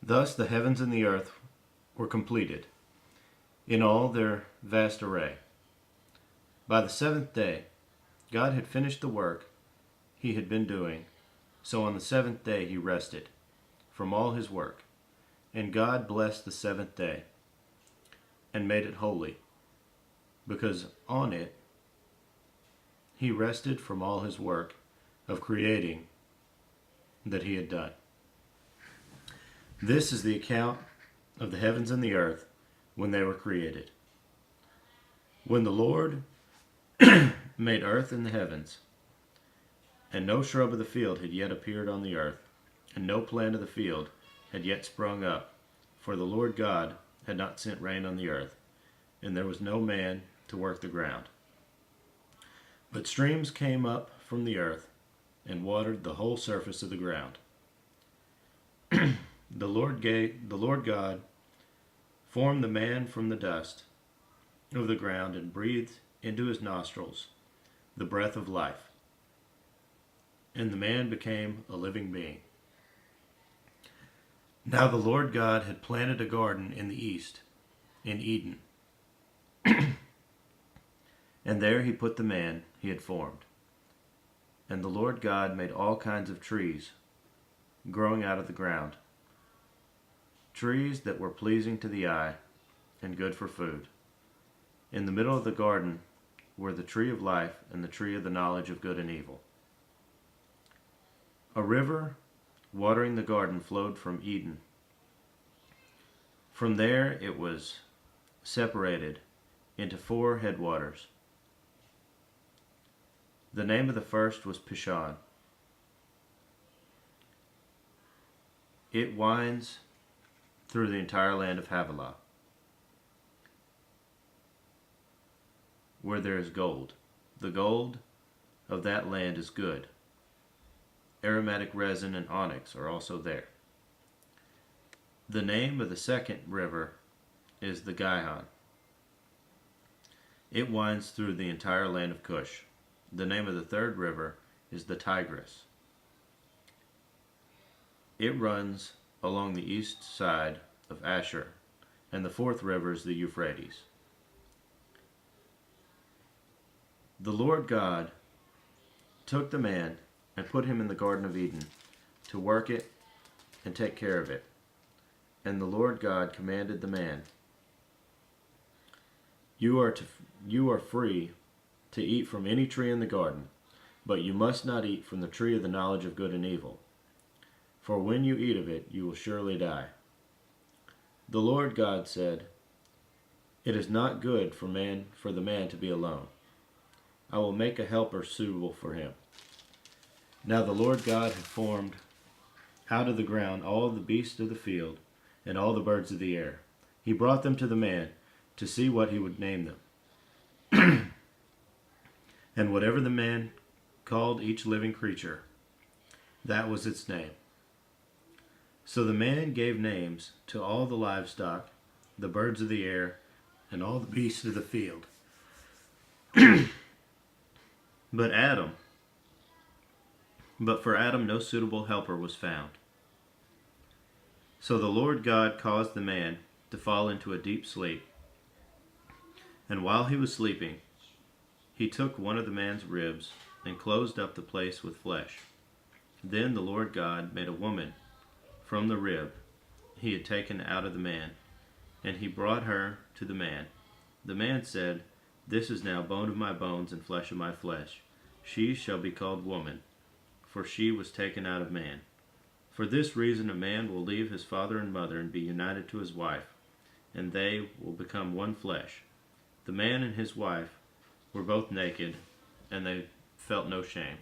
Thus the heavens and the earth were completed, in all their vast array. By the seventh day, God had finished the work he had been doing, so on the seventh day he rested from all his work. And God blessed the seventh day and made it holy, because on it he rested from all his work of creating that he had done. This is the account of the heavens and the earth when they were created. When the Lord made earth and the heavens, and no shrub of the field had yet appeared on the earth, and no plant of the field had yet sprung up, for the Lord God had not sent rain on the earth, and there was no man to work the ground. But streams came up from the earth and watered the whole surface of the ground. The Lord God formed the man from the dust of the ground and breathed into his nostrils the breath of life, and the man became a living being. Now the Lord God had planted a garden in the east, in Eden, and there he put the man he had formed. And the Lord God made all kinds of trees growing out of the ground, trees that were pleasing to the eye and good for food. In the middle of the garden were the tree of life and the tree of the knowledge of good and evil. A river watering the garden flowed from Eden. From there it was separated into 4 headwaters. The name of the first was Pishon. It winds through the entire land of Havilah, where there is gold. The gold of that land is good. Aromatic resin and onyx are also there. The name of the second river is the Gihon. It winds through the entire land of Cush. The name of the third river is the Tigris. It runs along the east side of Asher, and the fourth river is the Euphrates. The Lord God took the man and put him in the Garden of Eden to work it and take care of it. And the Lord God commanded the man, You are free to eat from any tree in the garden, but you must not eat from the tree of the knowledge of good and evil, for when you eat of it, you will surely die. The Lord God said, It is not good for the man to be alone. I will make a helper suitable for him. Now the Lord God had formed out of the ground all the beasts of the field and all the birds of the air. He brought them to the man to see what he would name them. And whatever the man called each living creature, that was its name. So the man gave names to all the livestock, the birds of the air, and all the beasts of the field. But for Adam no suitable helper was found. So the Lord God caused the man to fall into a deep sleep. And while he was sleeping, he took one of the man's ribs and closed up the place with flesh. Then the Lord God made a woman from the rib he had taken out of the man, and he brought her to the man. The man said, This is now bone of my bones and flesh of my flesh. She shall be called woman, for she was taken out of man. For this reason a man will leave his father and mother and be united to his wife, and they will become one flesh. The man and his wife were both naked, and they felt no shame.